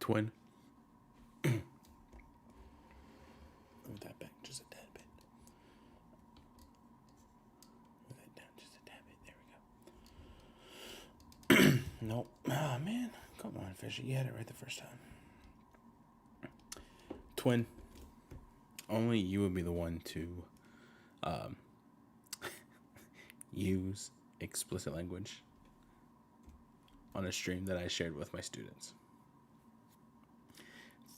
twin. Move that back just a tad bit. Move that down just a tad bit. There we go. Nope. Ah, man. Come on, Fisher. You had it right the first time. Twin. Only you would be the one to use explicit language on a stream that I shared with my students.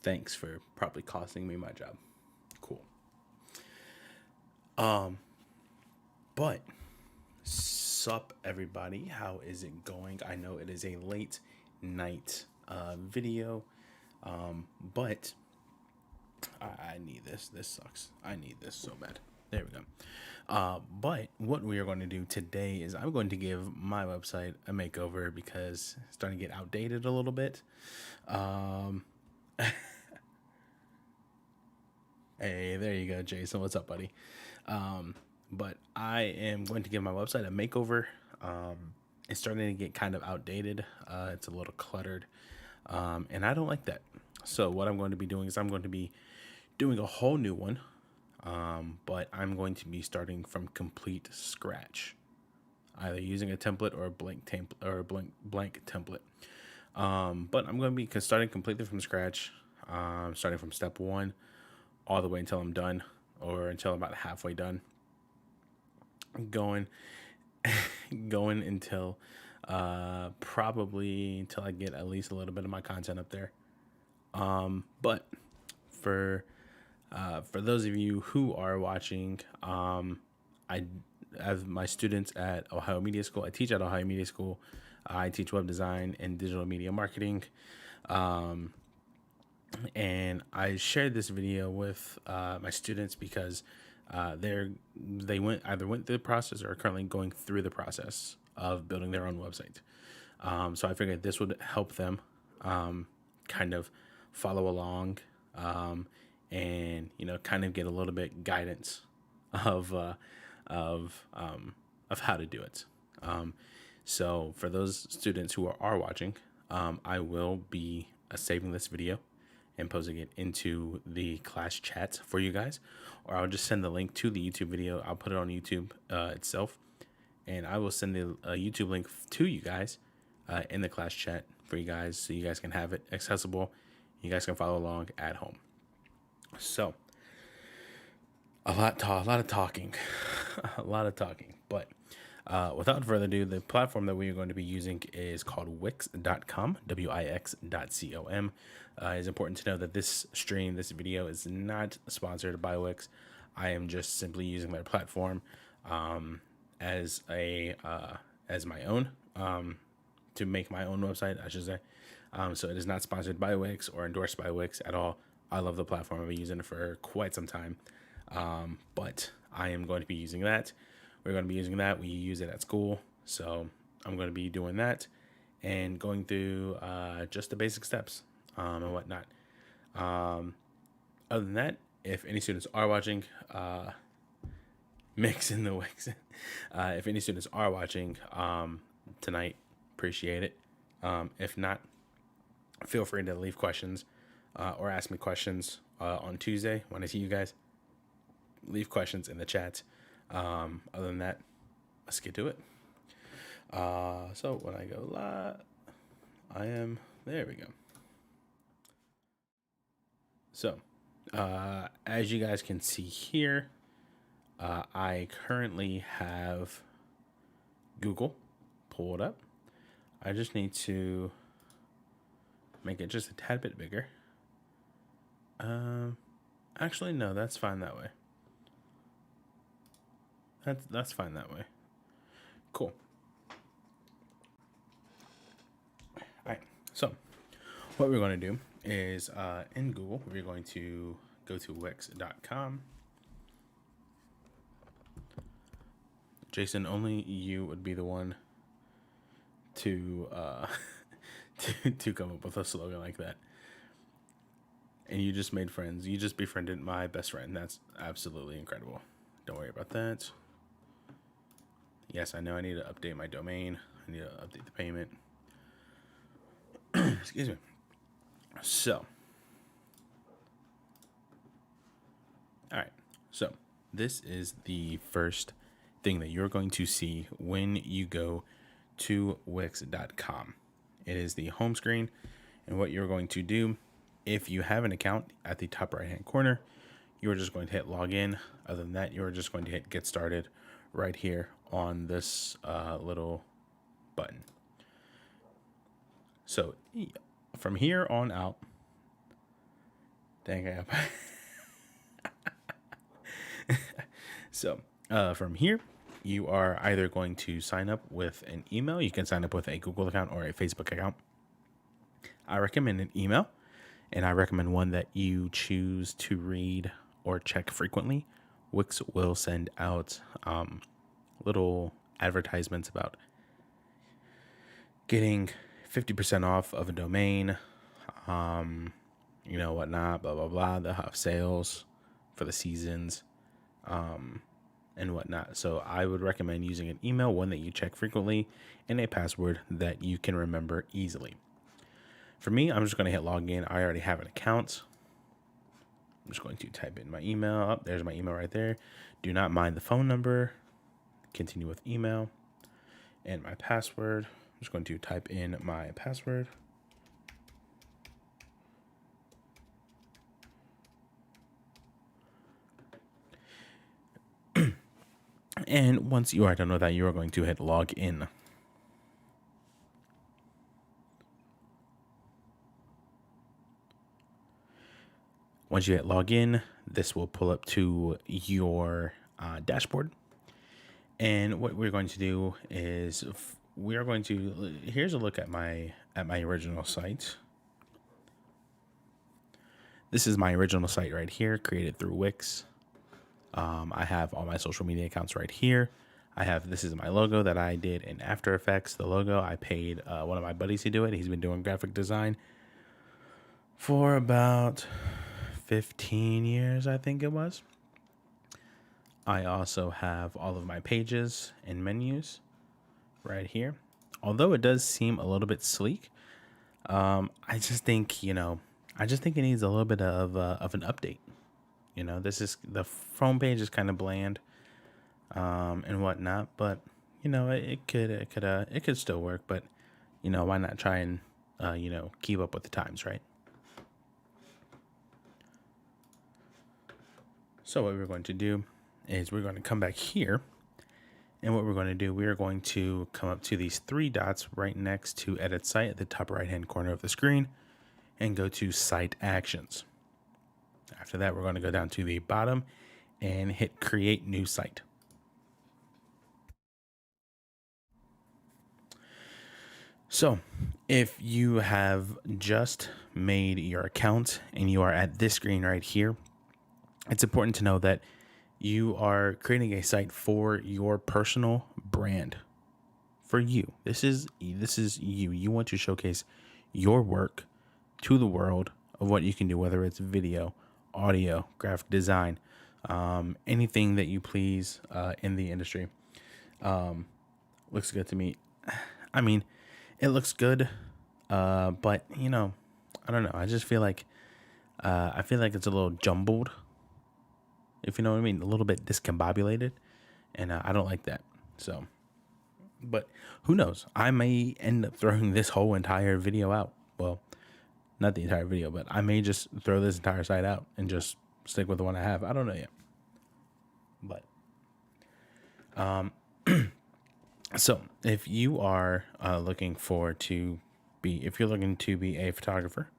Thanks for probably costing me my job. Cool. But sup everybody, how is it going? I know it is a late night video, but I need this. This sucks. I need this so bad. There we go. But what we are going to do today is I'm going to give my website a makeover because it's starting to get outdated a little bit. Hey, there you go, Jason. What's up, buddy? But I am going to give my website a makeover. It's starting to get kind of outdated. It's a little cluttered, and I don't like that. So what I'm going to be doing is I'm going to be doing a whole new one, but I'm going to be starting from complete scratch, either using a template or a blank template. But I'm going to be starting completely from scratch, starting from step one all the way until I'm done, or until I'm about halfway done. Going until probably until I get at least a little bit of my content up there. But for those of you who are watching, I have my students at Ohio Media School. I teach at Ohio Media School. I teach web design and digital media marketing. And I shared this video with my students because they went through the process or are currently going through the process of building their own website. So I figured this would help them kind of follow along and kind of get a little bit guidance of how to do it. So for those students who are watching, I will be saving this video and posting it into the class chat for you guys, or I'll just send the link to the YouTube video. I'll put it on YouTube itself, and I will send the YouTube link to you guys in the class chat for you guys, so you guys can have it accessible. You guys can follow along at home. So a lot of talking, but without further ado, the platform that we are going to be using is called Wix.com, Wix.com. It's important to know that this video is not sponsored by Wix. I am just simply using their platform as my own, to make my own website, I should say. So it is not sponsored by Wix or endorsed by Wix at all. I love the platform. I've been using it for quite some time. But I am going to be using that. We're going to be using that. We use it at school. So I'm going to be doing that and going through just the basic steps and whatnot. Other than that, if any students are watching, mixing the Wix. If any students are watching tonight, appreciate it. If not, feel free to leave questions or ask me questions on Tuesday when I see you guys. Leave questions in the chat. Other than that, let's get to it. So when I go live, there we go. So, as you guys can see here, I currently have Google pulled up. I just need to make it just a tad bit bigger. Actually, no, that's fine that way. That's fine that way. Cool. All right. So what we're going to do is in Google, we're going to go to Wix.com. Jason, only you would be the one to to come up with a slogan like that. And you just made friends. You just befriended my best friend. That's absolutely incredible. Don't worry about that. Yes, I know I need to update my domain. I need to update the payment. Excuse me. So, all right. So, this is the first thing that you're going to see when you go to Wix.com. It is the home screen. And what you're going to do, if you have an account, at the top right hand corner, you're just going to hit login. Other than that, you're just going to hit get started right here on this little button. So from here on out, dang it. So from here, you are either going to sign up with an email. You can sign up with a Google account or a Facebook account. I recommend an email, and I recommend one that you choose to read or check frequently. Wix will send out little advertisements about getting 50% off of a domain, whatnot, blah, blah, blah. They'll have sales for the seasons, and whatnot. So I would recommend using an email, one that you check frequently, and a password that you can remember easily. For me, I'm just going to hit login. I already have an account. I'm just going to type in my email. Oh, there's my email right there. Do not mind the phone number. Continue with email. And my password. I'm just going to type in my password. And once you are done with that, you are going to hit log in. Once you hit log in, this will pull up to your dashboard. And what we're going to do is here's a look at my original site. This is my original site right here, created through Wix. I have all my social media accounts right here. This is my logo that I did in After Effects. The logo, I paid one of my buddies to do it. He's been doing graphic design for about 15 years, I think it was. I also have all of my pages and menus right here. Although it does seem a little bit sleek, I just think it needs a little bit of an update. The front page is kind of bland, and whatnot, but it could still work. But why not try and keep up with the times, right? So what we're going to do is we're going to come back here, and what we're going to do, we are going to come up to these three dots right next to Edit Site at the top right hand corner of the screen, and go to Site Actions. After that, we're going to go down to the bottom and hit Create New Site. So if you have just made your account and you are at this screen right here, it's important to know that you are creating a site for your personal brand. For you. This is you. You want to showcase your work to the world of what you can do, whether it's video, audio, graphic design, anything that you please in the industry. Looks good to me. I mean, it looks good, but I don't know. I just feel like it's a little jumbled, if you know what I mean, a little bit discombobulated, and I don't like that. So, but who knows? I may end up throwing this whole entire video out. Well, not the entire video, but I may just throw this entire site out and just stick with the one I have. I don't know yet. But, so if you are looking to be a photographer,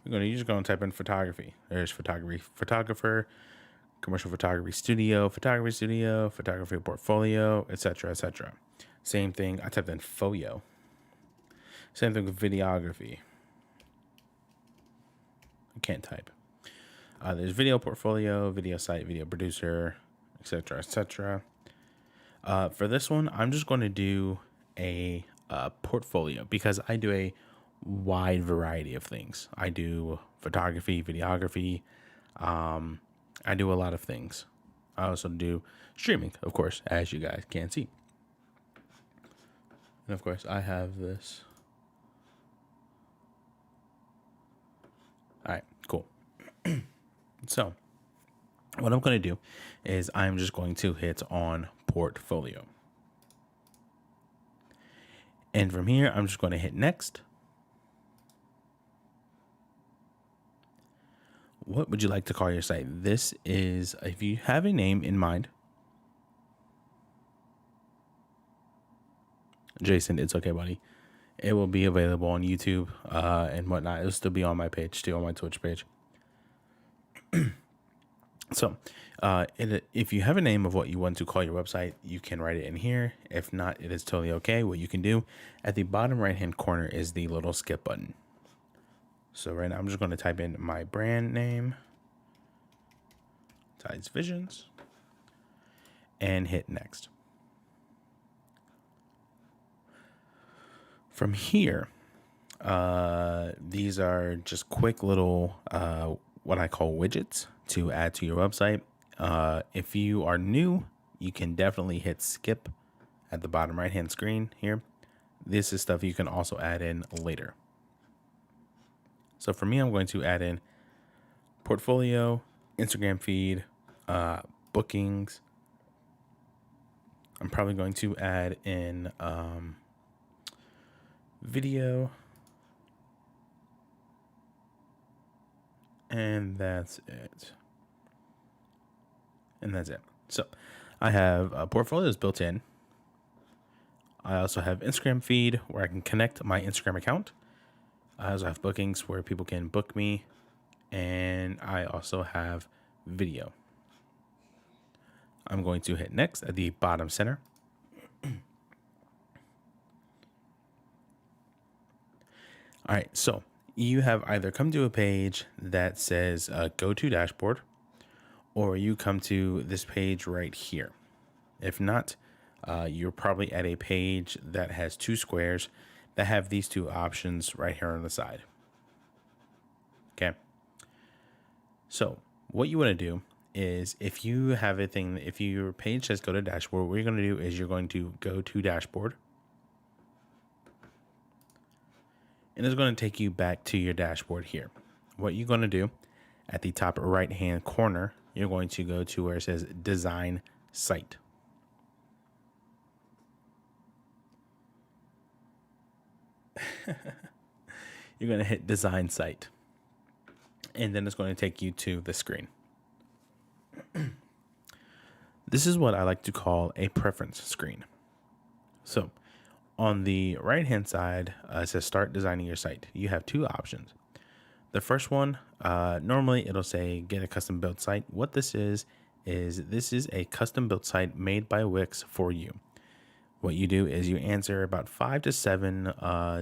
you're just going to type in photography. There's photographer, commercial photography studio, photography portfolio, etc., etc. Same thing. I typed in FOYO. Same thing with videography. I can't type. There's video portfolio, video site, video producer, etc., etc. For this one, I'm just going to do a portfolio because I do a wide variety of things. I do photography, videography. I do a lot of things. I also do streaming, of course, as you guys can see. And of course, I have this. So what I'm going to do is I'm just going to hit on portfolio. And from here, I'm just going to hit next. What would you like to call your site? This is, if you have a name in mind, Jason, it's okay, buddy. It will be available on YouTube and whatnot. It'll still be on my page, too, on my Twitch page. So if you have a name of what you want to call your website, you can write it in here. If not, it is totally okay. What you can do at the bottom right-hand corner is the little skip button. So right now I'm just going to type in my brand name, Tides Visions, and hit next. From here, these are just quick little what I call widgets to add to your website. If you are new, you can definitely hit skip at the bottom right hand screen here. This is stuff you can also add in later. So for me, I'm going to add in portfolio, Instagram feed, bookings. I'm probably going to add in video. And that's it. And that's it. So I have portfolios built in. I also have Instagram feed where I can connect my Instagram account. I also have bookings where people can book me. And I also have video. I'm going to hit next at the bottom center. All right, so you have either come to a page that says go to dashboard, or you come to this page right here. If not, you're probably at a page that has two squares that have these two options right here on the side. Okay. So what you want to do is if you have a thing, if your page says go to dashboard, what you're going to do is you're going to go to dashboard. And it's going to take you back to your dashboard here. What you're going to do at the top right hand corner, you're going to go to where it says design site. You're going to hit design site. And then it's going to take you to the screen. This is what I like to call a preference screen. So on the right hand side, it says start designing your site. You have two options. The first one, normally it'll say get a custom built site. What this is this is a custom built site made by Wix for you. What you do is you answer about 5 to 7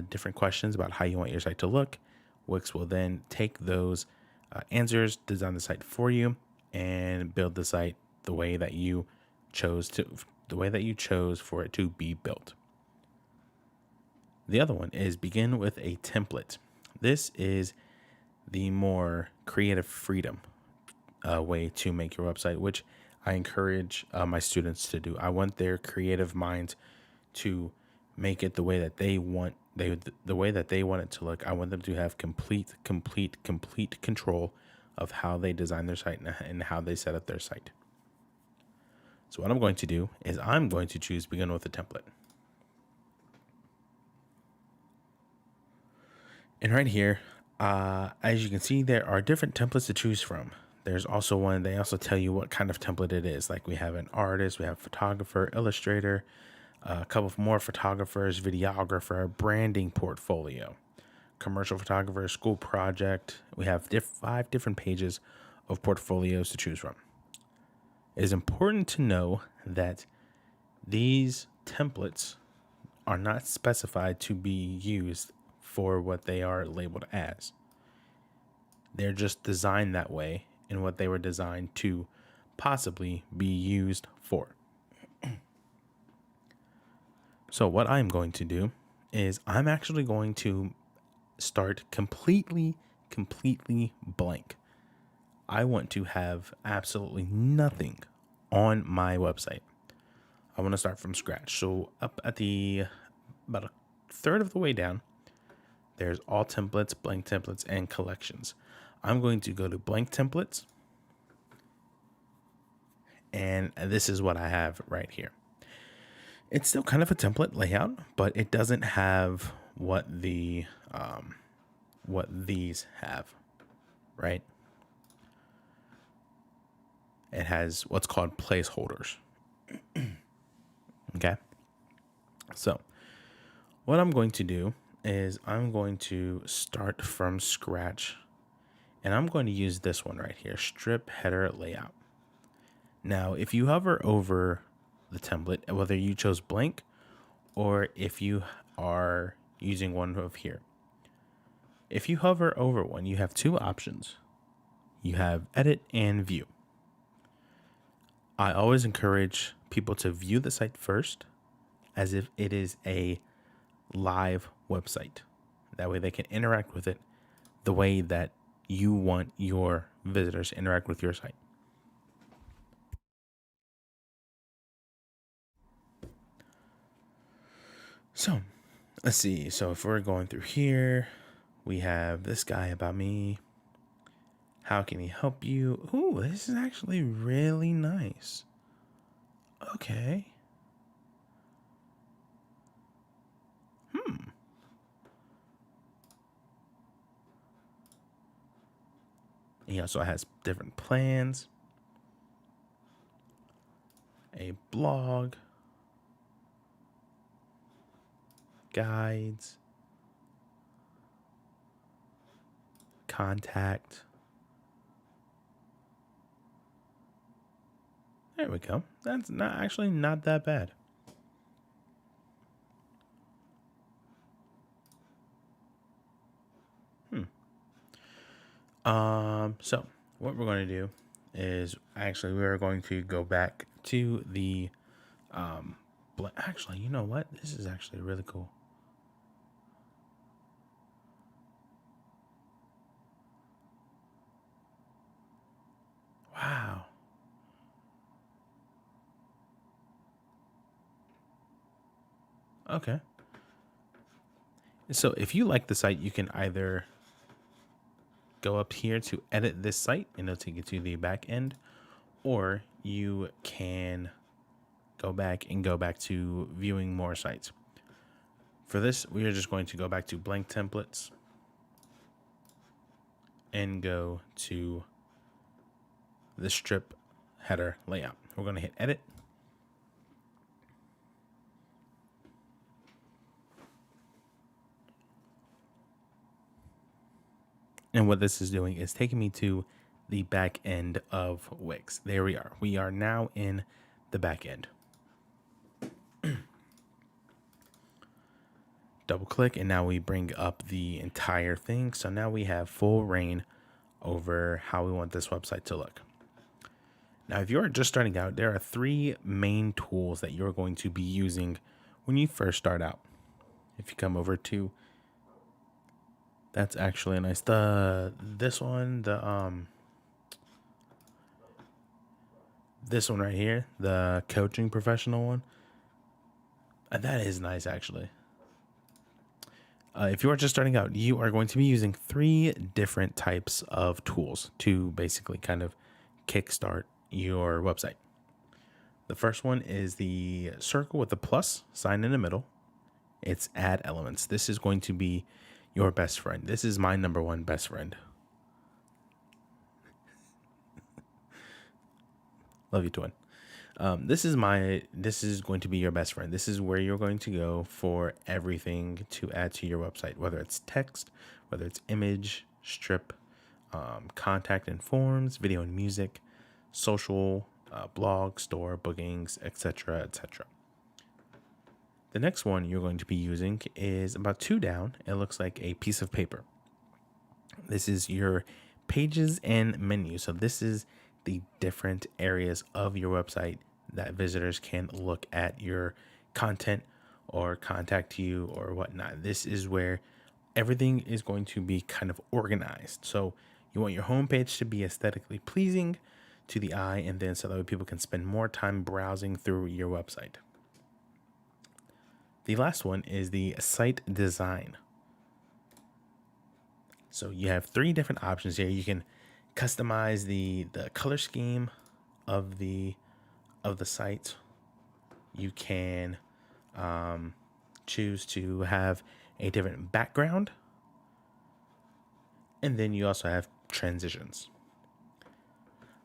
different questions about how you want your site to look. Wix will then take those answers, design the site for you, and build the site the way that you chose for it to be built. The other one is begin with a template. This is the more creative freedom way to make your website, which I encourage my students to do. I want their creative minds to make it the way that they want the way that they want it to look. I want them to have complete control of how they design their site and how they set up their site. So what I'm going to do is I'm going to choose begin with a template. And right here, as you can see, there are different templates to choose from. There's also one, they also tell you what kind of template it is. Like we have an artist, we have photographer, illustrator, a couple of more photographers, videographer, branding portfolio, commercial photographer, school project. We have 5 different pages of portfolios to choose from. It is important to know that these templates are not specified to be used for what they are labeled as. They're just designed that way and what they were designed to possibly be used for. So what I'm going to do is I'm actually going to start completely blank. I want to have absolutely nothing on my website. I want to start from scratch. So up at about a third of the way down, there's all templates, blank templates, and collections. I'm going to go to blank templates, and this is what I have right here. It's still kind of a template layout, but it doesn't have what these have, right? It has what's called placeholders. Okay. So what I'm going to do is I'm going to start from scratch, and I'm going to use this one right here, strip header layout. Now, if you hover over the template, whether you chose blank or if you are using one of here, if you hover over one, you have two options. You have edit and view. I always encourage people to view the site first as if it is a live website. That way they can interact with it the way that you want your visitors to interact with your site. So let's see. So if we're going through here, we have this guy about me. How can he help you? Ooh, this is actually really nice. Okay. He also has different plans, a blog, guides, contact. There we go. That's not that bad. So what we're going to do is actually we're going to go back to the actually, you know what? This is actually really cool. Wow. Okay. So if you like the site, you can either go up here to edit this site and it'll take you to the back end, or you can go back to viewing more sites. For this, we are just going to go back to blank templates and go to the strip header layout. We're going to hit edit. And what this is doing is taking me to the back end of Wix. There we are. We are now in the back end. Double click, and now we bring up the entire thing. So now we have full reign over how we want this website to look. Now, if you're just starting out, there are three main tools that you're going to be using when you first start out. If you come over to, that's actually nice. This one right here, the coaching professional one, that is nice actually. If you are just starting out, you are going to be using three different types of tools to basically kind of kickstart your website. The first one is the circle with the plus sign in the middle. It's add elements. This is going to be your best friend. This is my number one best friend. Love you, twin. This is going to be your best friend. This is where you're going to go for everything to add to your website, whether it's text, whether it's image, strip, contact and forms, video and music, social, blog, store, bookings, etc., etc. The next one you're going to be using is about 2 down. It looks like a piece of paper. This is your pages and menu. So this is the different areas of your website that visitors can look at your content or contact you or whatnot. This is where everything is going to be kind of organized. So you want your homepage to be aesthetically pleasing to the eye, and then so that way people can spend more time browsing through your website. The last one is the site design. So you have three different options here. You can customize the color scheme of the site. You can choose to have a different background, and then you also have transitions.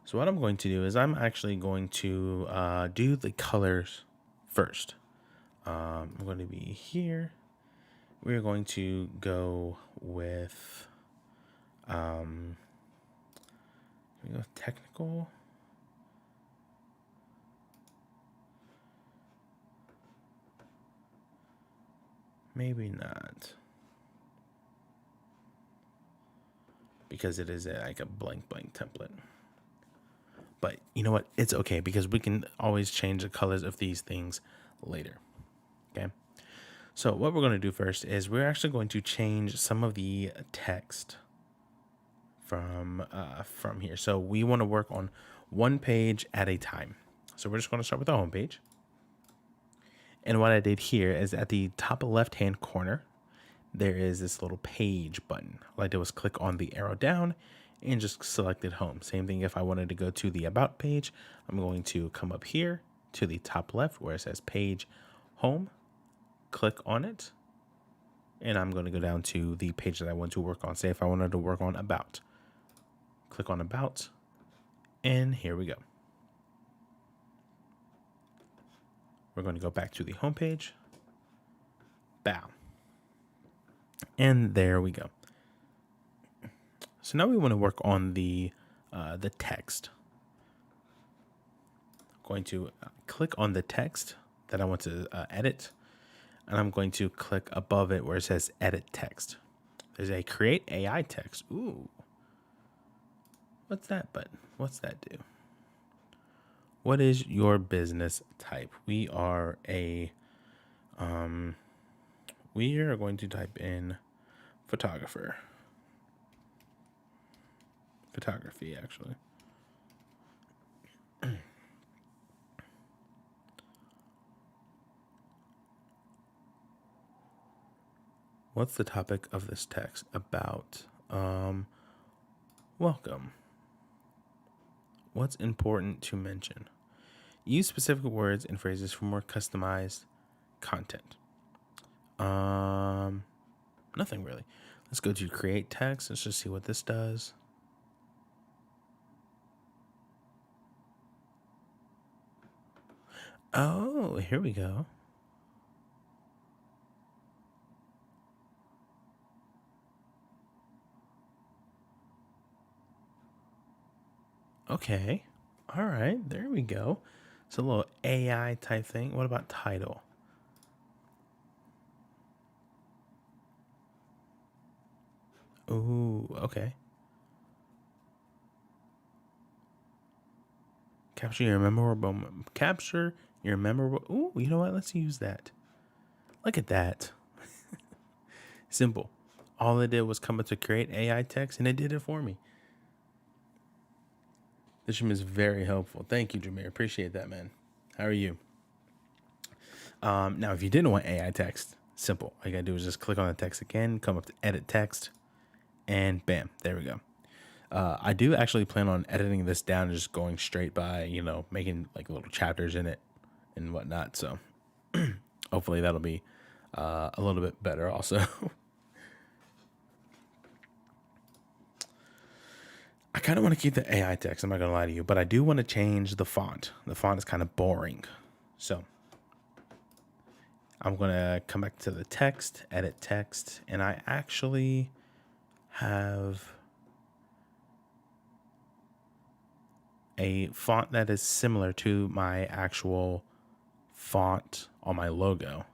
So what I'm going to do is I'm actually going to do the colors first. I'm going to be here. We're going to go with technical. Maybe not, because it is like a blank template. But you know what? It's okay, because we can always change the colors of these things later. Okay. So what we're going to do first is we're actually going to change some of the text from here. So we want to work on one page at a time. So we're just going to start with the home page. And what I did here is at the top left-hand corner, there is this little page button. All I did was click on the arrow down and just selected home. Same thing if I wanted to go to the about page, I'm going to come up here to the top left where it says page home, click on it, and I'm going to go down to the page that I want to work on. Say if I wanted to work on about, click on about, and here we go. We're going to go back to the home page, bow, and there we go. So now we want to work on the text. I'm going to click on the text that I want to edit, and I'm going to click above it where it says edit text. There's a create AI text. Ooh, what's that button? What's that do? What is your business type? We are we are going to type in photography, actually. What's the topic of this text about? Welcome. What's important to mention? Use specific words and phrases for more customized content. Nothing really. Let's go to create text. Let's just see what this does. Oh, here we go. Okay. All right. There we go. It's a little AI type thing. What about title? Ooh, okay. Capture your memorable. Ooh, you know what? Let's use that. Look at that. Simple. All it did was come up to create AI text, and it did it for me. This room is very helpful. Thank you, Jameer. Appreciate that, man. How are you? Now, if you didn't want AI text, simple. All you gotta do is just click on the text again, come up to edit text, and bam, there we go. I do actually plan on editing this down and just going straight by, making like little chapters in it and whatnot. So hopefully that'll be a little bit better also. I kind of want to keep the AI text, I'm not going to lie to you, but I do want to change the font. The font is kind of boring. So I'm going to come back to the text, edit text, and I actually have a font that is similar to my actual font on my logo.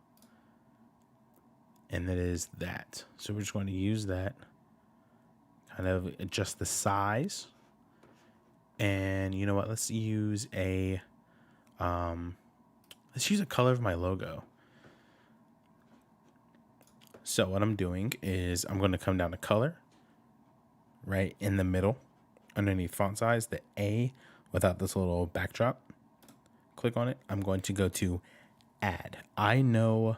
And it is that. So we're just going to use that, kind of adjust the size. And you know what? Let's use a color of my logo. So what I'm doing is I'm going to come down to color, right in the middle, underneath font size, the A without this little backdrop. Click on it. I'm going to go to add. I know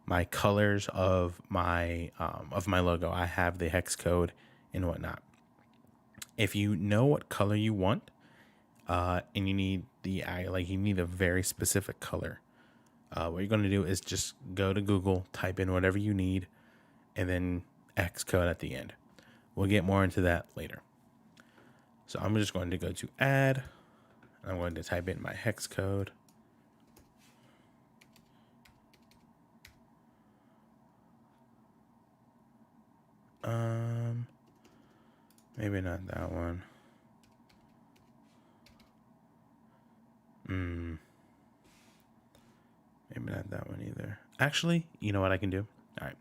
my colors of my logo. I have the hex code and whatnot. If you know what color you want, and you need you need a very specific color, what you're going to do is just go to Google, type in whatever you need, and then X code at the end. We'll get more into that later. So I'm just going to go to add. I'm going to type in my hex code. Maybe not that one. Maybe not that one either. Actually, you know what I can do? All right.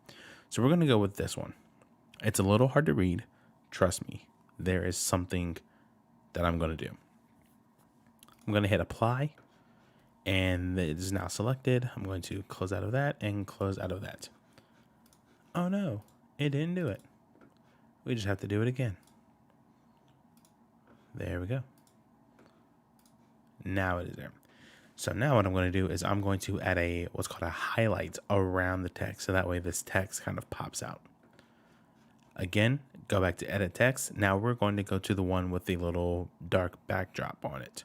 So we're going to go with this one. It's a little hard to read. Trust me. There is something that I'm going to do. I'm going to hit apply, and it is now selected. I'm going to close out of that and close out of that. Oh no, it didn't do it. We just have to do it again. There we go. Now it is there. So now what I'm going to do is I'm going to add what's called a highlight around the text. So that way this text kind of pops out. Again, go back to edit text. Now we're going to go to the one with the little dark backdrop on it.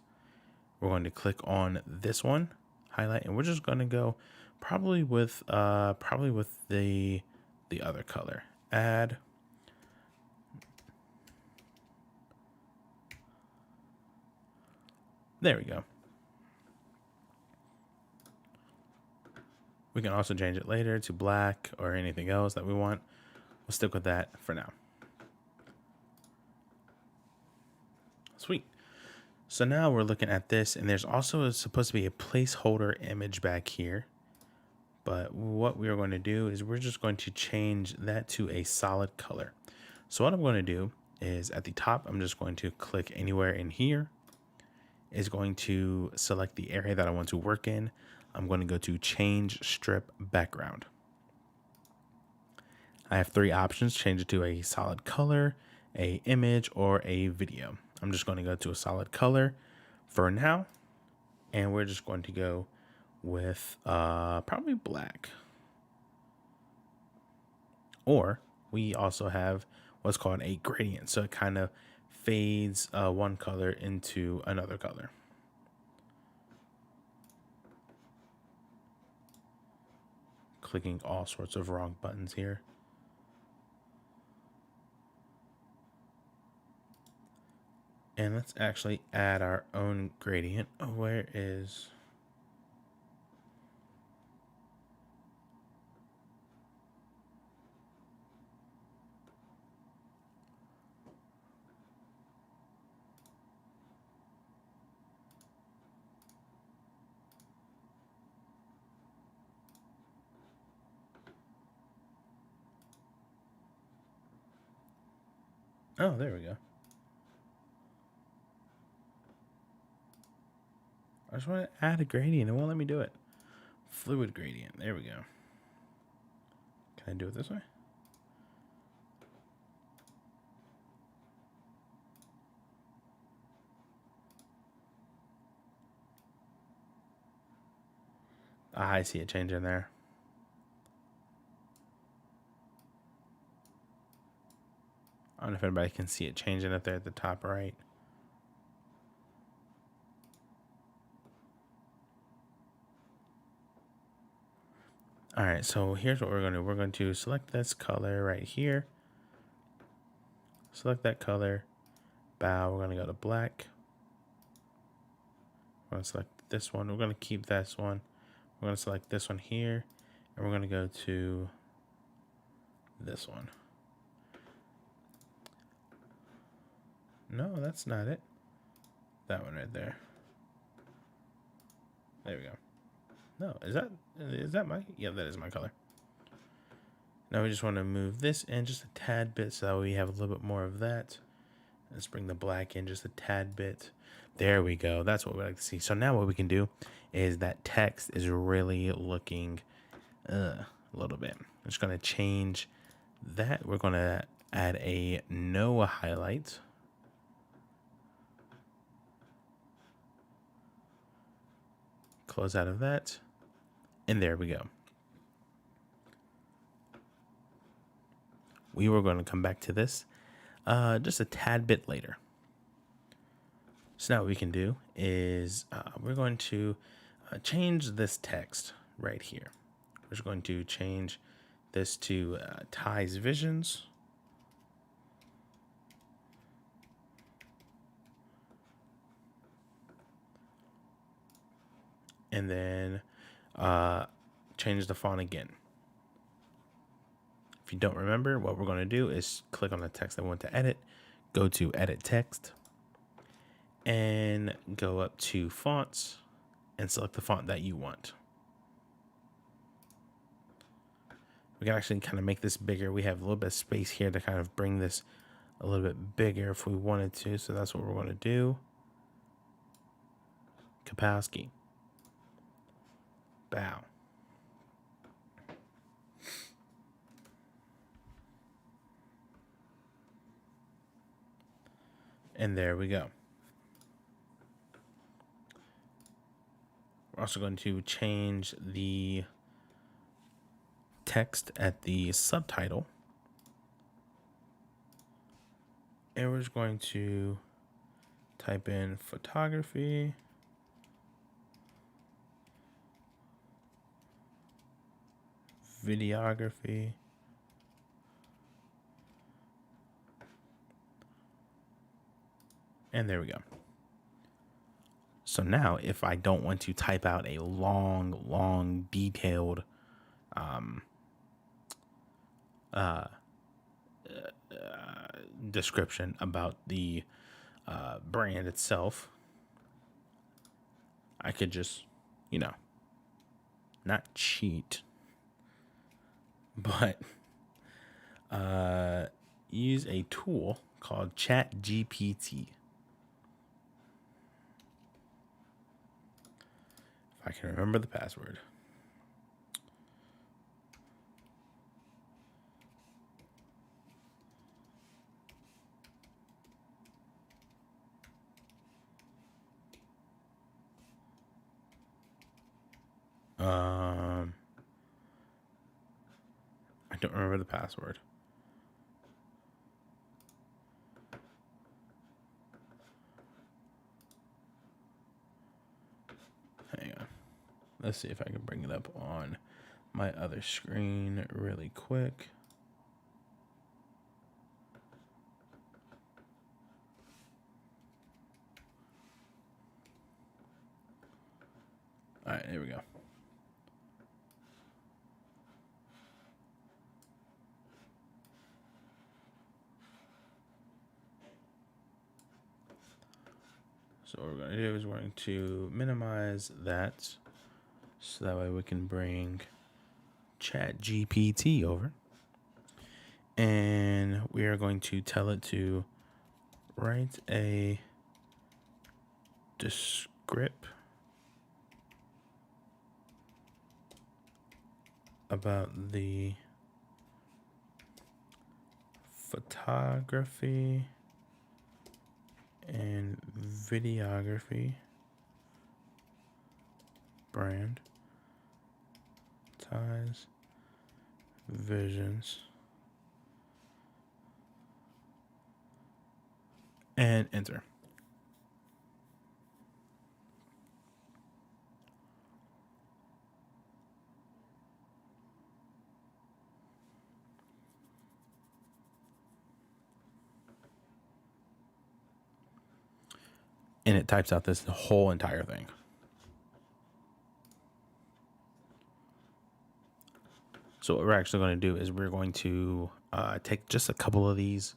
We're going to click on this one, highlight, and we're just going to go probably with the other color. Add. There we go. We can also change it later to black or anything else that we want. We'll stick with that for now. Sweet. So now we're looking at this, and there's also supposed to be a placeholder image back here. But what we are going to do is we're just going to change that to a solid color. So what I'm going to do is at the top, I'm just going to click anywhere in here. Is going to select the area that I want to work in. I'm going to go to change strip background. I have three options: change it to a solid color, a image, or a video. I'm just going to go to a solid color for now, and we're just going to go with probably black. Or we also have what's called a gradient, so it kind of fades one color into another color. Clicking all sorts of wrong buttons here. And let's actually add our own gradient. Oh, where is... Oh, there we go. I just want to add a gradient. It won't let me do it. Fluid gradient. There we go. Can I do it this way? Ah, I see it changing there. I don't know if anybody can see it changing up there at the top right. All right, so here's what we're going to do. We're going to select this color right here. Select that color. Bow. We're going to go to black. We're going to select this one. We're going to keep this one. We're going to select this one here. And we're going to go to this one. No, that's not it. That one right there. There we go. No, is that my... Yeah, that is my color. Now we just want to move this in just a tad bit so that we have a little bit more of that. Let's bring the black in just a tad bit. There we go. That's what we like to see. So now what we can do is that text is really looking a little bit. I'm just going to change that. We're going to add a no highlight. Close out of that. And there we go. we were going to come back to this just a tad bit later. So now what we can do is we're going to change this text right here. We're just going to change this to Ty's Visions. And then change the font again. If you don't remember, what we're going to do is click on the text I want to edit, go to Edit Text, and go up to Fonts and select the font that you want. We can actually kind of make this bigger. We have a little bit of space here to kind of bring this a little bit bigger if we wanted to. So that's what we're going to do. Kapowski. Bow. And there we go. We're also going to change the text at the subtitle. And we're just going to type in photography. Videography. And there we go. So now if I don't want to type out a long, detailed description about the brand itself, I could just, not cheat, but use a tool called ChatGPT. If I can remember the password. I don't remember the password. Hang on. Let's see if I can bring it up on my other screen really quick. All right, here we go. So what we're going to do is we're going to minimize that so that way we can bring ChatGPT over. And we are going to tell it to write a descript about the photography and videography brand, Ty's Visions, and enter. And it types out the whole entire thing. So what we're actually going to do is we're going to take just a couple of these.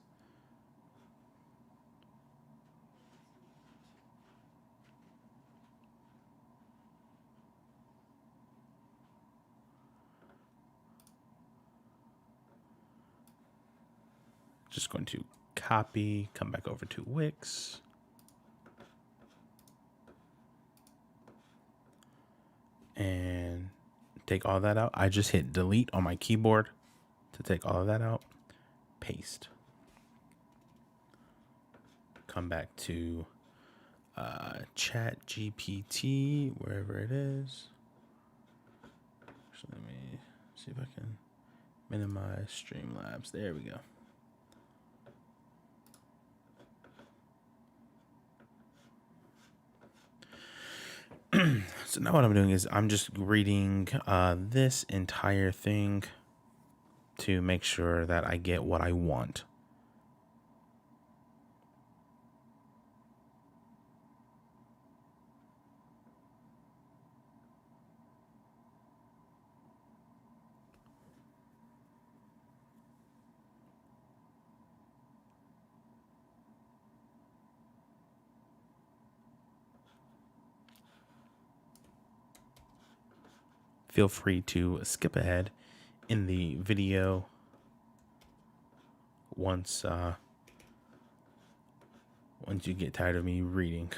Just going to copy, come back over to Wix. And take all that out. I just hit delete on my keyboard to take all of that out. Paste. Come back to ChatGPT, wherever it is. Actually, let me see if I can Minimize Streamlabs. There we go. So now what I'm doing is I'm just reading this entire thing to make sure that I get what I want. Feel free to skip ahead in the video once you get tired of me reading.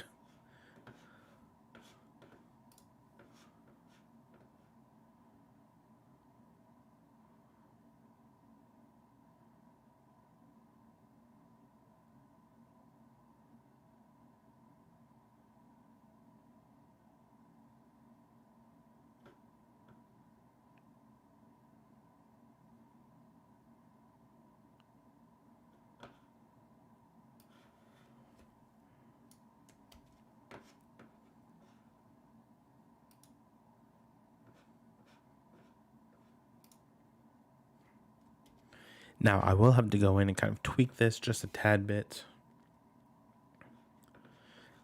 Now, I will have to go in and kind of tweak this just a tad bit.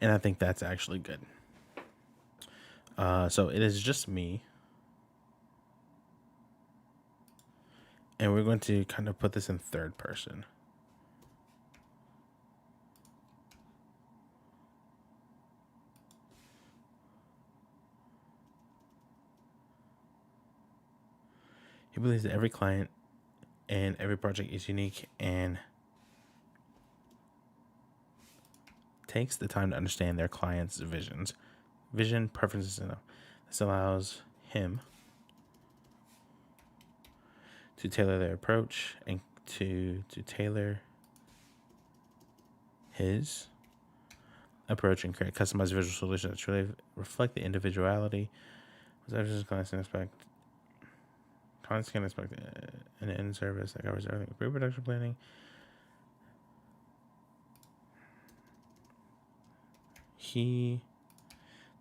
And I think that's actually good. So it is just me. And we're going to kind of put this in third person. He believes that every client and every project is unique and takes the time to understand their client's vision, preferences, and this allows him to tailor their approach and to tailor his approach and create customized visual solutions that truly reflect the individuality. Clients can expect an end service that covers everything: pre-production planning. He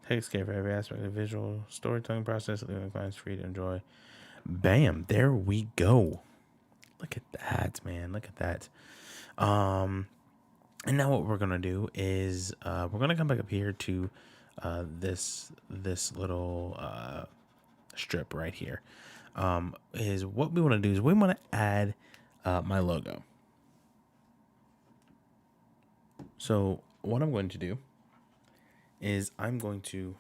takes care of every aspect of the visual storytelling process, leaving the clients free to enjoy. Bam! There we go. Look at that, man. Look at that. And now what we're gonna do is we're gonna come back up here to this little strip right here. Is what we want to do is we want to add my logo. So what I'm going to do is I'm going to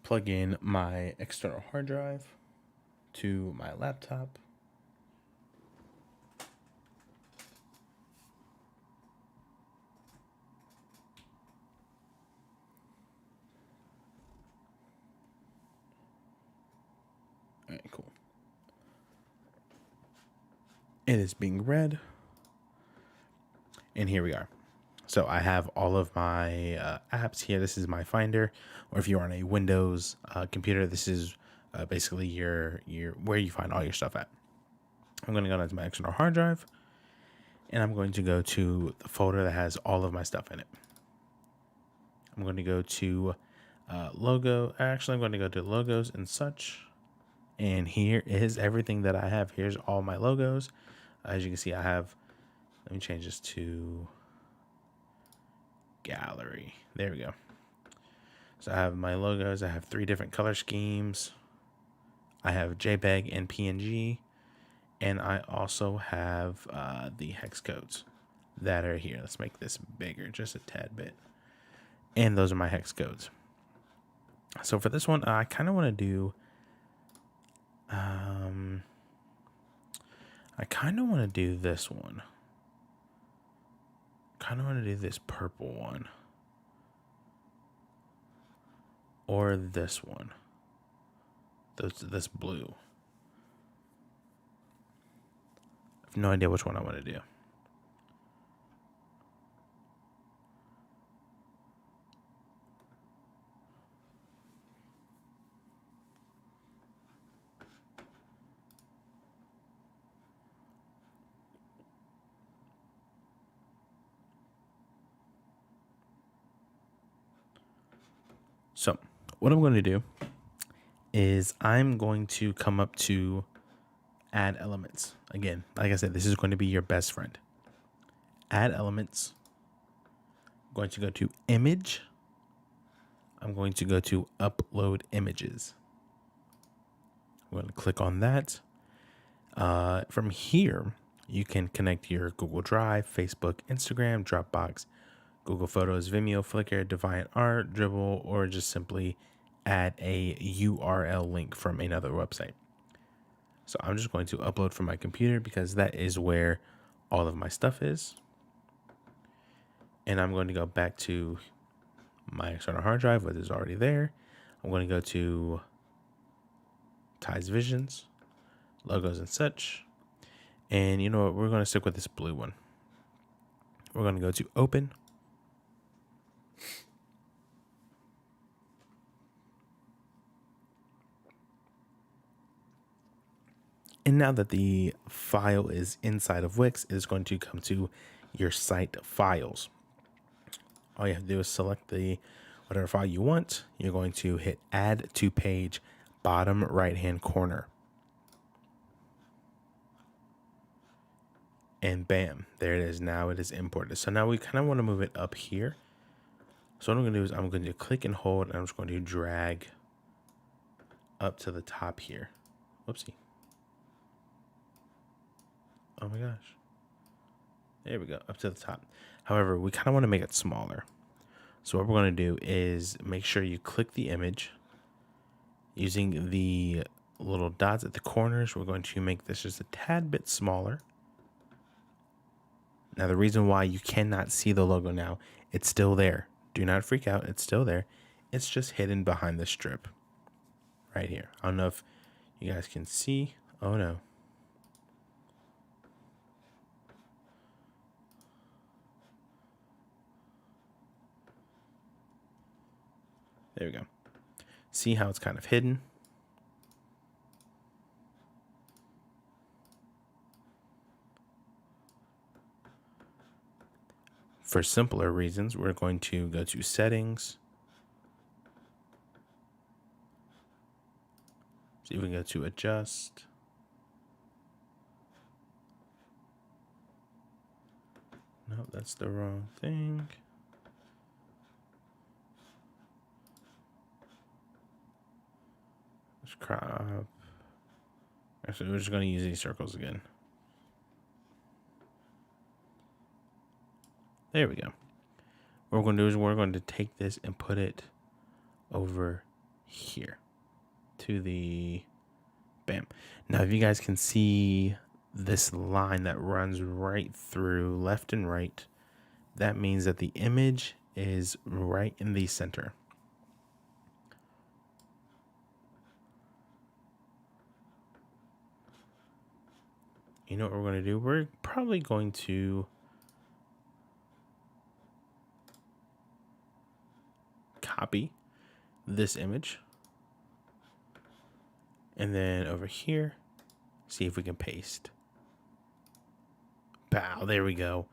plug in my external hard drive to my laptop. All right, cool. It is being read. And here we are. So I have all of my apps here. This is my Finder, or if you're on a Windows computer, this is basically your where you find all your stuff at. I'm going to go into my external hard drive, and I'm going to go to the folder that has all of my stuff in it. I'm going to go to logo. Actually, I'm going to go to logos and such. And here is everything that I have. Here's all my logos. As you can see, I have, let me change this to gallery. There we go. So I have my logos. I have 3 different color schemes. I have JPEG and PNG. And I also have the hex codes that are here. Let's make this bigger, just a tad bit. And those are my hex codes. So for this one, I kind of want to do, I kind of want to do this one. Kind of want to do this purple one. Or this one. This blue. I have no idea which one I want to do. what I'm going to do is I'm going to come up to add elements. Again, like I said, this is going to be your best friend. Add elements. I'm going to go to image. I'm going to go to upload images. I'm going to click on that. From here, you can connect your Google Drive, Facebook, Instagram, Dropbox, Google Photos, Vimeo, Flickr, DeviantArt, Dribble, or just simply add a URL link from another website. So I'm just going to upload from my computer because that is where all of my stuff is. And I'm going to go back to my external hard drive, which is already there. I'm going to go to Ties Visions, logos and such. And you know what? We're going to stick with this blue one. We're going to go to open. And now that the file is inside of Wix, it is going to come to your site files. All you have to do is select the whatever file you want. You're going to hit add to page, bottom right hand corner. And bam, there it is. Now it is imported. So now we kind of want to move it up here. So what I'm going to do is I'm going to click and hold, and I'm just going to drag up to the top here. Whoopsie. Oh my gosh. There we go, up to the top. However, we kind of want to make it smaller. So what we're going to do is make sure you click the image. Using the little dots at the corners, we're going to make this just a tad bit smaller. Now, the reason why you cannot see the logo now, it's still there. Do not freak out. It's still there. It's just hidden behind the strip right here. I don't know if you guys can see. Oh, no. There we go. See how it's kind of hidden? For simpler reasons, we're going to go to settings. So you can go to adjust. No, that's the wrong thing. Let's crop. Actually, we're just going to use these circles again. There we go. What we're going to do is we're going to take this and put it over here to the bam. Now, if you guys can see this line that runs right through left and right, that means that the image is right in the center. You know what we're going to do? We're probably going to copy this image. And then over here, see if we can paste. Pow, there we go.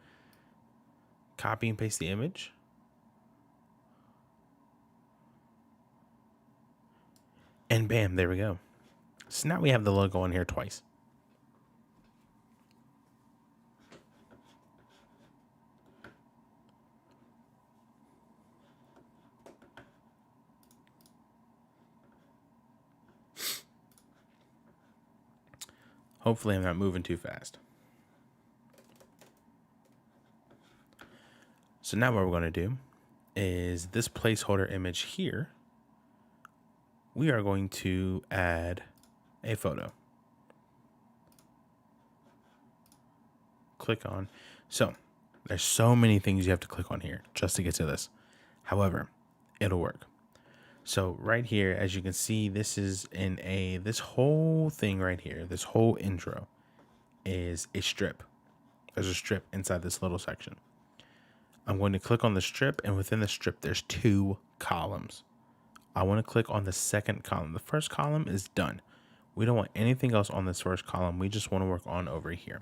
Copy and paste the image. And bam, there we go. So now we have the logo on here twice. Hopefully I'm not moving too fast. So now what we're going to do is this placeholder image here, we are going to add a photo. Click on. So there's so many things you have to click on here just to get to this. However, it'll work. So right here, as you can see, this is this whole thing right here, this whole intro is a strip. There's a strip inside this little section. I'm going to click on the strip, and within the strip, there's 2 columns. I want to click on the second column. The first column is done. We don't want anything else on this first column. We just want to work on over here.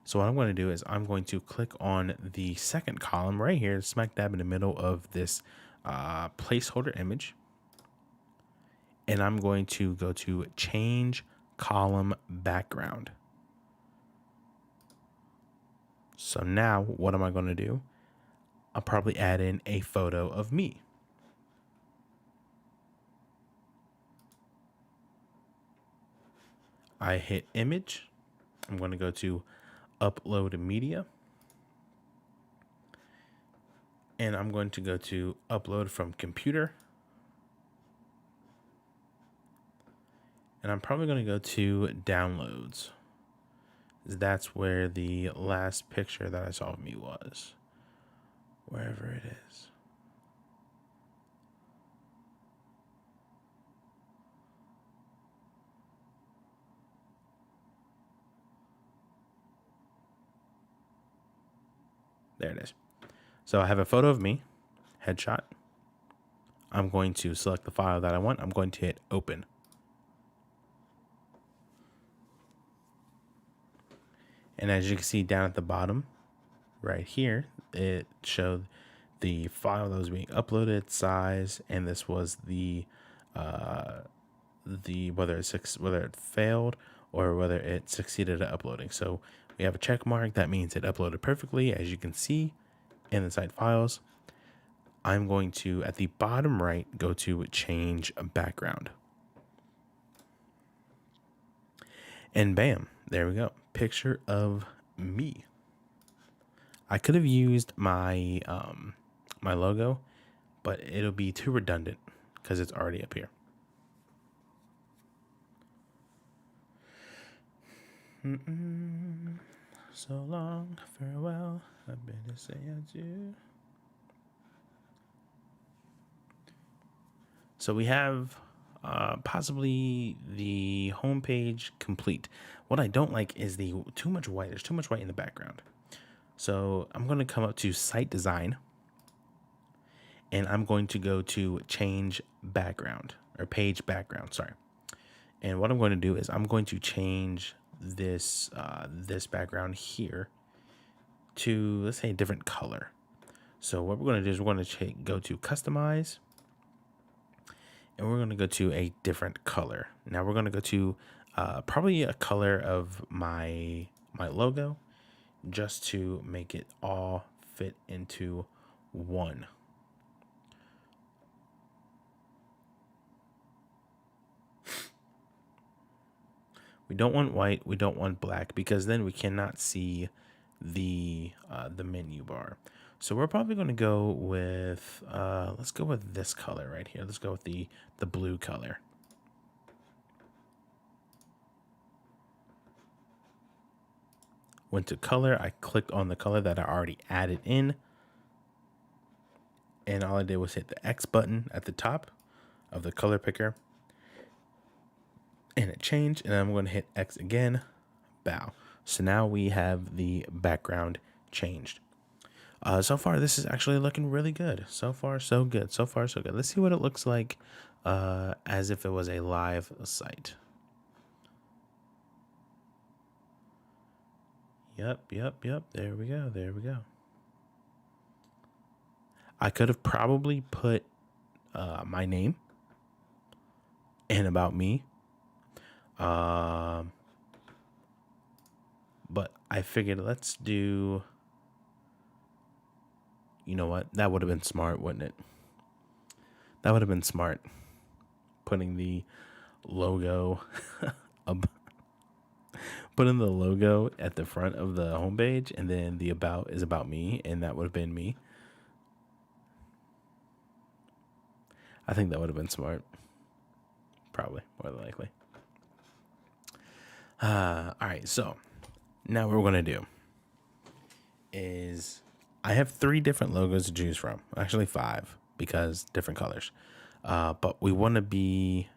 So what I'm going to do is I'm going to click on the second column right here, smack dab in the middle of this placeholder image. and I'm going to go to change column background. So now what am I going to do? I'll probably add in a photo of me. I hit image. I'm going to go to upload media. And I'm going to go to upload from computer. And I'm probably going to go to downloads. That's where the last picture that I saw of me was. Wherever it is. There it is. So I have a photo of me, headshot. I'm going to select the file that I want. I'm going to hit open. And as you can see down at the bottom, right here, it showed the file that was being uploaded, size, and this was the whether it failed or whether it succeeded at uploading. So we have a check mark. That means it uploaded perfectly, as you can see in the site files. I'm going to, at the bottom right, go to change background. And bam, there we go. Picture of me. I could have used my my logo, but it'll be too redundant because it's already up here. So long, farewell, I better say adieu. So we have possibly the homepage complete. What I don't like is the too much white. There's too much white in the background. So I'm going to come up to site design, and I'm going to go to change background or page background. Sorry. And what I'm going to do is I'm going to change this this background here to, let's say, a different color. So what we're going to do is we're going to go to customize, and we're going to go to a different color. Now we're going to go to probably a color of my logo, just to make it all fit into one. We don't want white, we don't want black, because then we cannot see the menu bar. So we're probably going to go with let's go with this color right here. Let's go with the blue color. Went to color, I clicked on the color that I already added in, and all I did was hit the X button at the top of the color picker, and it changed, and I'm going to hit X again, bow. So now we have the background changed. So far, this is actually looking really good. So far, so good. So far, so good. Let's see what it looks like as if it was a live site. Yep. There we go. I could have probably put my name and about me. But I figured let's do, you know what? That would have been smart, wouldn't it? That would have been smart. Putting the logo putting the logo at the front of the homepage, and then the about is about me, and that would have been me. I think that would have been smart. Probably, more than likely. All right, so now what we're going to do is I have 3 different logos to choose from. Actually 5, because different colors. But we want to be,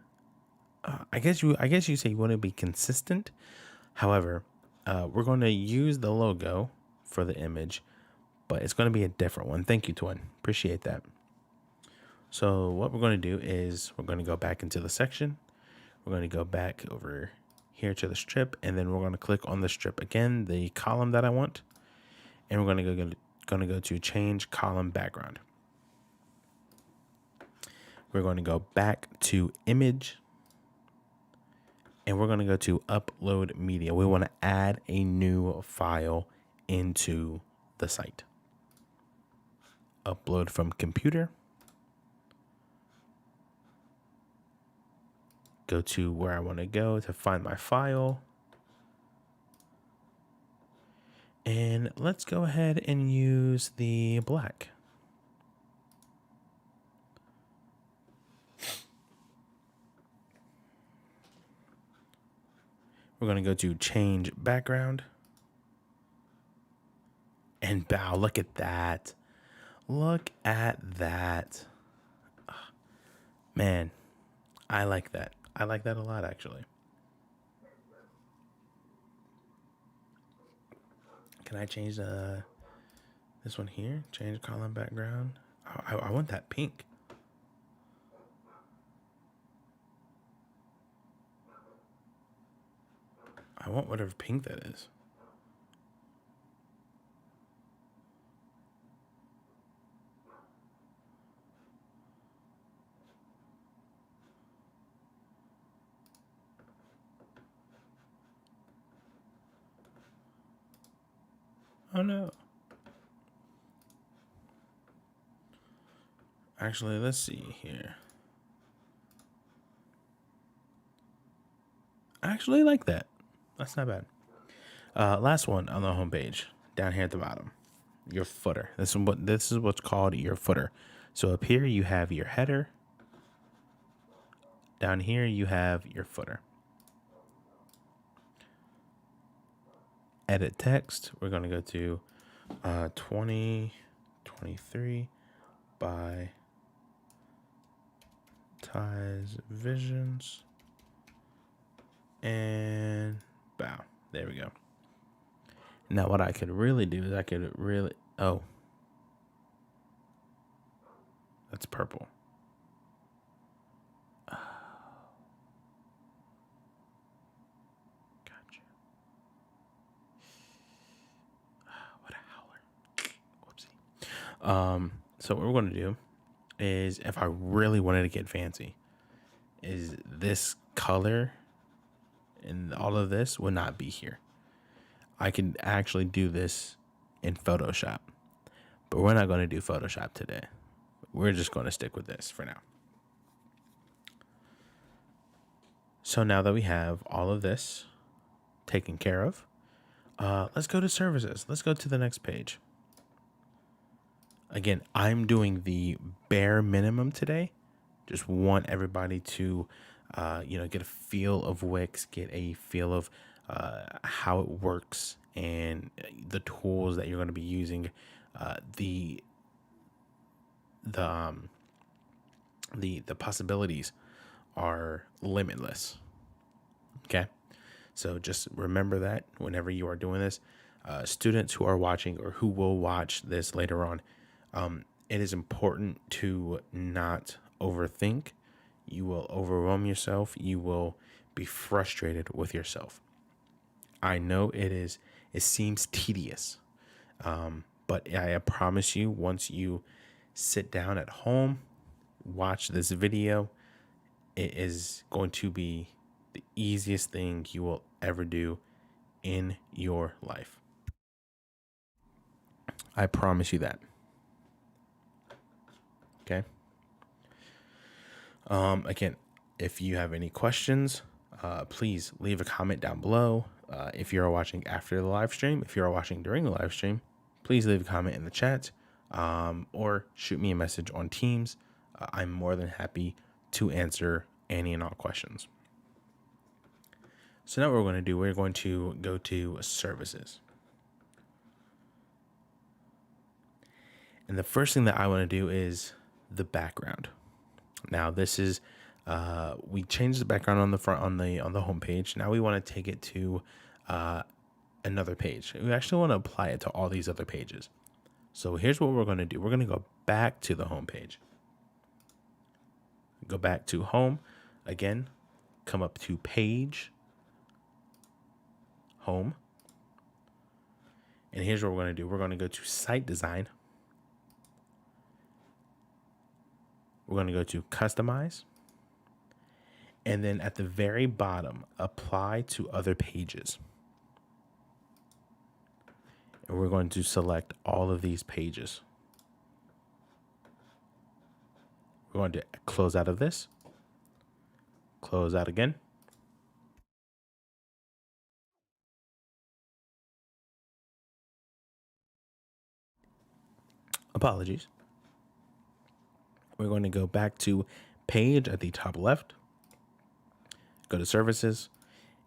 I guess you say you want to be consistent. However, we're going to use the logo for the image, but it's going to be a different one. Thank you, Twin. Appreciate that. So what we're going to do is we're going to go back into the section. We're going to go back over here to the strip, and then we're going to click on the strip again, the column that I want, and we're going to go to change column background. We're going to go back to image, and we're going to go to upload media. We want to add a new file into the site. Upload from computer. Go to where I want to go to find my file. And let's go ahead and use the black. We're going to go to change background. And bow, look at that. Look at that. Man, I like that. I like that a lot, actually. Can I change this one here? Change column background. I want that pink. I want whatever pink that is. Oh no. Actually, let's see here. I actually like that. That's not bad. Last one on the homepage, down here at the bottom, your footer. This is what's called your footer. So up here you have your header. Down here you have your footer. Edit text. We're going to go to 2023 by Ties Visions. And bow. There we go. Now what I could really do is oh, that's purple. Oh. Gotcha. What a howler. Whoopsie. So what we're going to do is, if I really wanted to get fancy, is this color and all of this would not be here. I can actually do this in Photoshop, but we're not going to do Photoshop today. We're just going to stick with this for now. So now that we have all of this taken care of, let's go to services. Let's go to the next page. Again, I'm doing the bare minimum today. Just want everybody to, get a feel of Wix, get a feel of how it works and the tools that you're going to be using. The possibilities are limitless. Okay, so just remember that whenever you are doing this, students who are watching or who will watch this later on, it is important to not overthink. You will overwhelm yourself. You will be frustrated with yourself. I know it seems tedious, but I promise you, once you sit down at home, watch this video, it is going to be the easiest thing you will ever do in your life. I promise you that. Okay. Again, if you have any questions, please leave a comment down below. If you're watching after the live stream, if you're watching during the live stream, please leave a comment in the chat, or shoot me a message on Teams. I'm more than happy to answer any and all questions. So now what we're going to do, we're going to go to services. And the first thing that I want to do is the background. Now this is, we changed the background on the front, on the home page. Now we want to take it to another page. We actually want to apply it to all these other pages. So here's what we're going to do. We're going to go back to the home page. Go back to home again, come up to page, home. And here's what we're going to do. We're going to go to site design. We're going to go to customize. And then at the very bottom, apply to other pages. And we're going to select all of these pages. We're going to close out of this, close out again. Apologies. We're going to go back to page at the top left, go to services,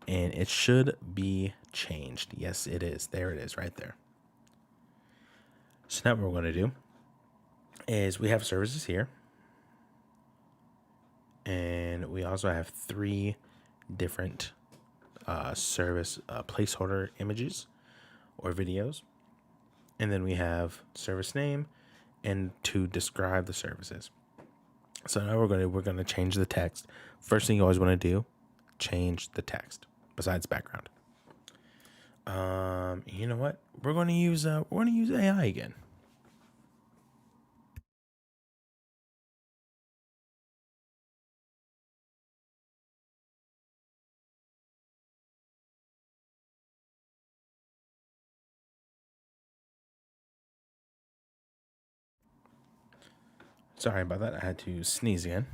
and it should be changed. Yes, it is. There it is right there. So now what we're going to do is we have services here. And we also have 3 different service placeholder images or videos. And then we have service name and to describe the services. So now we're gonna change the text. First thing you always want to do, change the text besides background. You know what? We're gonna use AI again. Sorry about that. I had to sneeze again.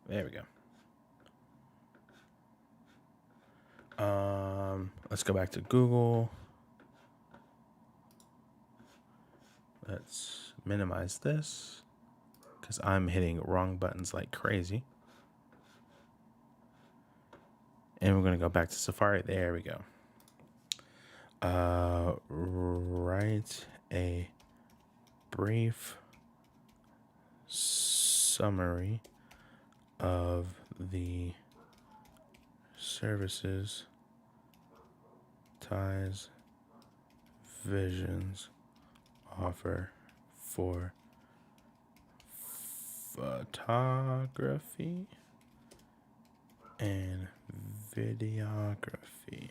There we go. Let's go back to Google. Let's minimize this because I'm hitting wrong buttons like crazy. And we're going to go back to Safari. There we go. Write a brief summary of the services, ties, visions offer for photography and videography.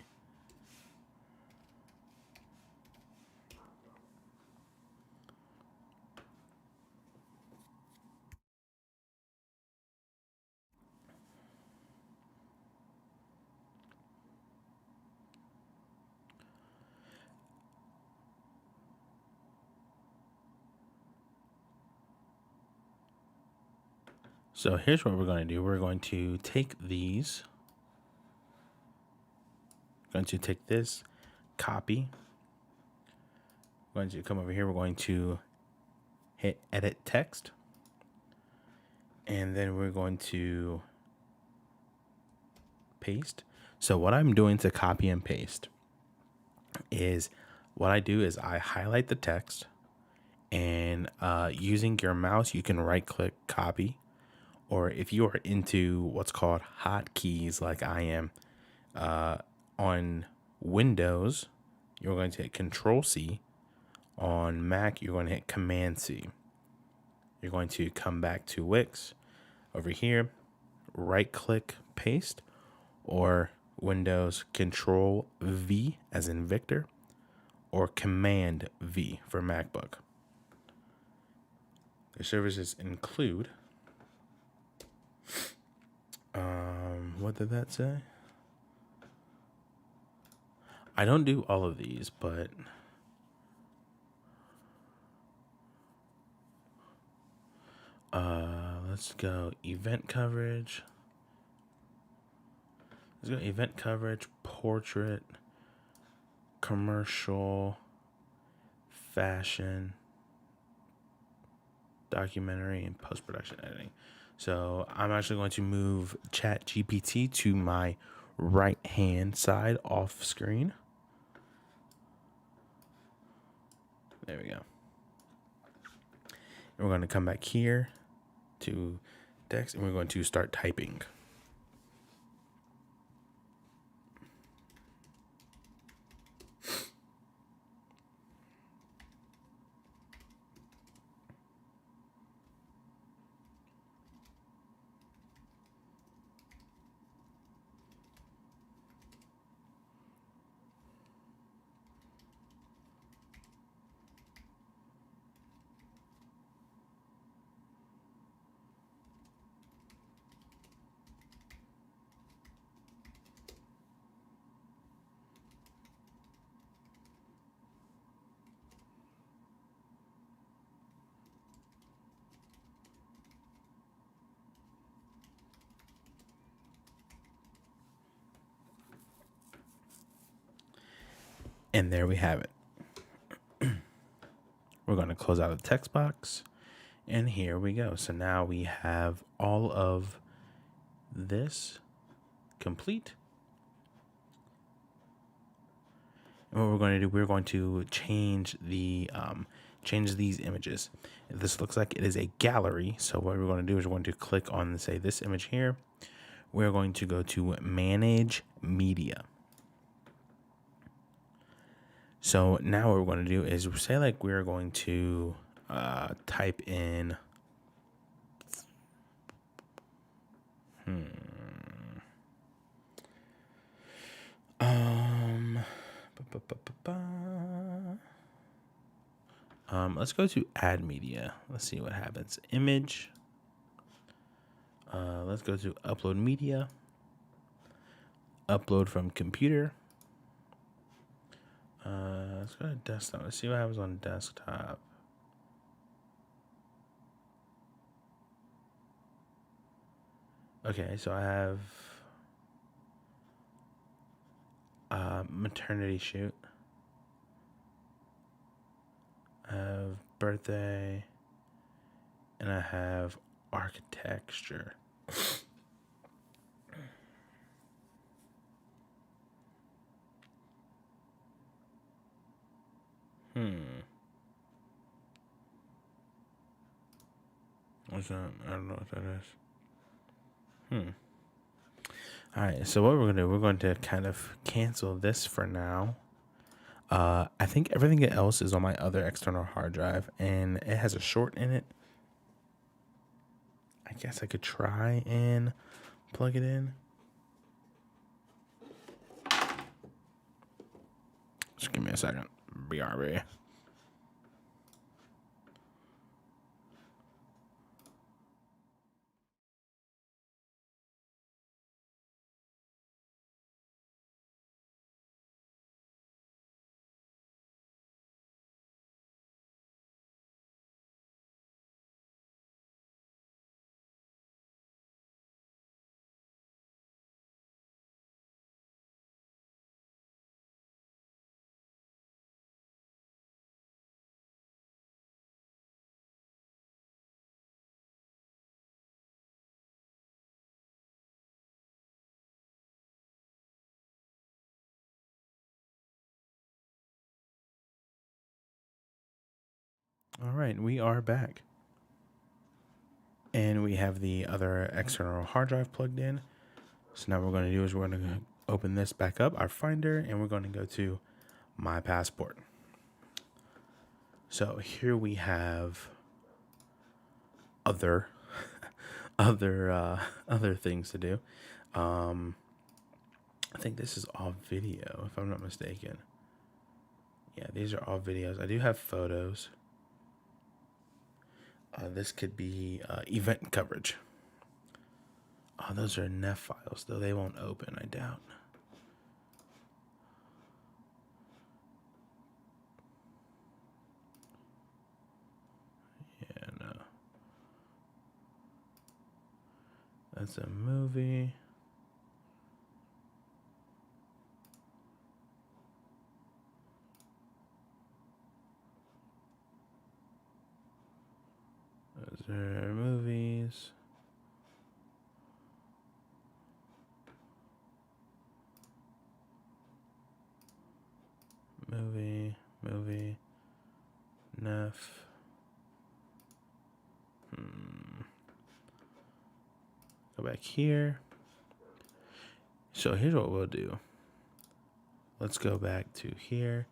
So here's what we're going to do. We're going to take these. Going to take this, copy. We're going to come over here. We're going to hit edit text. And then we're going to paste. So what I'm doing to copy and paste is what I do is I highlight the text, and using your mouse, you can right click copy. Or if you are into what's called hotkeys, like I am, on Windows, you're going to hit Control C. On Mac, you're going to hit Command C. You're going to come back to Wix. Over here, right click paste, or Windows Control V as in Victor, or Command V for MacBook. The services include, what did that say? I don't do all of these, but let's go event coverage. Let's go event coverage, portrait, commercial, fashion, documentary, and post-production editing. So I'm actually going to move ChatGPT to my right-hand side off screen. There we go. And we're going to come back here to text, and we're going to start typing. And there we have it. We're going to close out the text box. And here we go. So now we have all of this complete. And what we're going to do, we're going to change these images. This looks like it is a gallery. So what we're going to do is we're going to click on, say, this image here. We're going to go to Manage Media. So now what we're going to do is say, like, we're going to type in let's go to Add Media. Let's see what happens. Image. Let's go to Upload Media. Upload from computer. Let's go to desktop. Let's see what happens on desktop. Okay, so I have maternity shoot. I have birthday. And I have architecture. What's that? I don't know what that is. All right, so what we're going to kind of cancel this for now. I think everything else is on my other external hard drive, and it has a short in it. I guess I could try and plug it in. Just give me a second. BRB. All right, we are back. And we have the other external hard drive plugged in. So now what we're going to do is we're going to open this back up, our Finder, and we're going to go to My Passport. So here we have other other things to do. I think this is all video, if I'm not mistaken. Yeah, these are all videos. I do have photos. This could be event coverage. Oh, those are NEF files, though they won't open, I doubt. Yeah, no. That's a movie. Those are movies. Movie, NEF. Go back here. So here's what we'll do. Let's go back to here.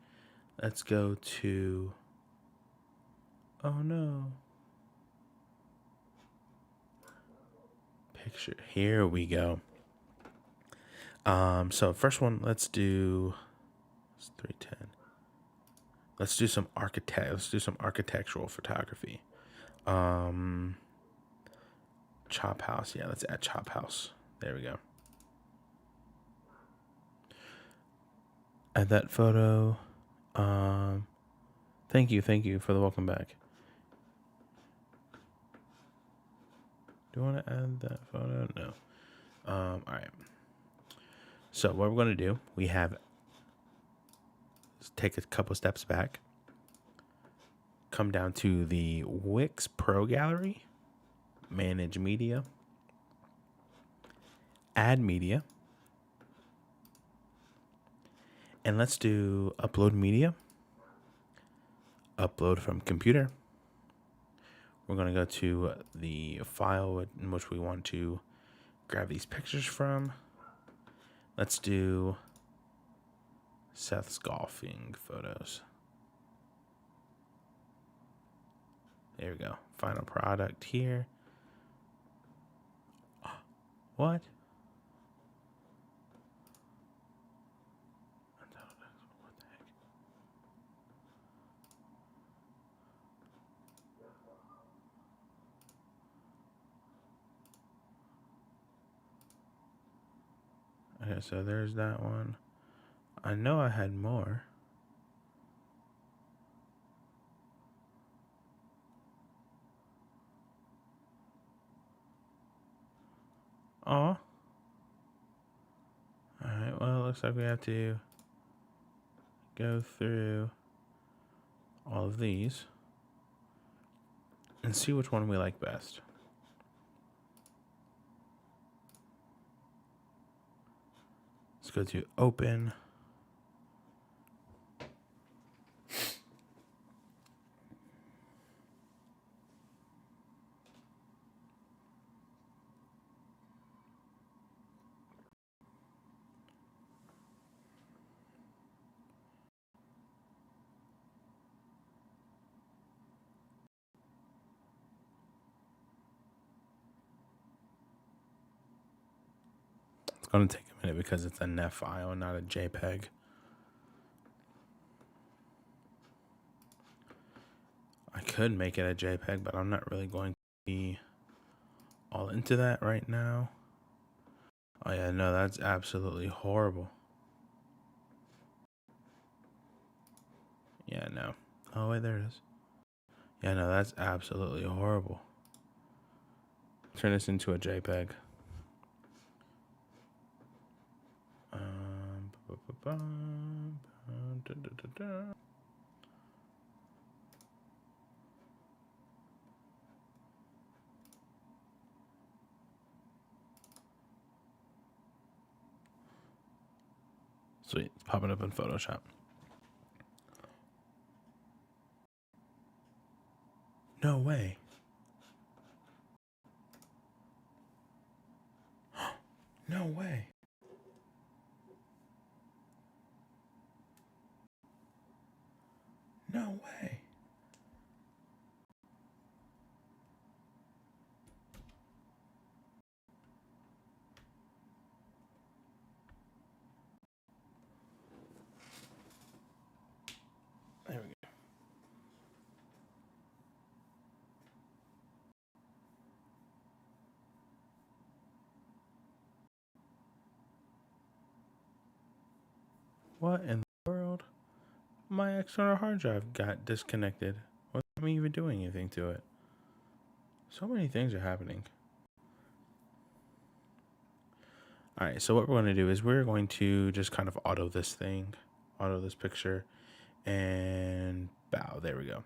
Let's go to, oh no. Picture, here we go. So first one, let's do, it's 310. Let's do some architectural photography. Chop house. Yeah, let's add chop house. There we go. Add that photo. Thank you for the welcome back. Do you want to add that photo? No. All right. So what we're going to do, we have take a couple steps back, come down to the Wix Pro Gallery, manage media, add media, and let's do upload media, upload from computer. We're going to go to the file in which we want to grab these pictures from. Let's do Seth's golfing photos. There we go. Final product here. What? What the heck? Okay, so there's that one. I know I had more. Oh. Alright, well, it looks like we have to go through all of these and see which one we like best. Let's go to open. It's going to take a minute because it's a NEF file, not a JPEG. I could make it a JPEG, but I'm not really going to be all into that right now. Oh yeah, no, that's absolutely horrible. Yeah, no. Oh wait, there it is. Yeah, no, that's absolutely horrible. Turn this into a JPEG. Sweet, it's popping up in Photoshop. No way. No way. No way. There we go. What in the world? My external hard drive got disconnected without me even doing anything to it. So many things are happening. All right, so what we're going to do is we're going to just kind of auto this picture, and bow. There we go.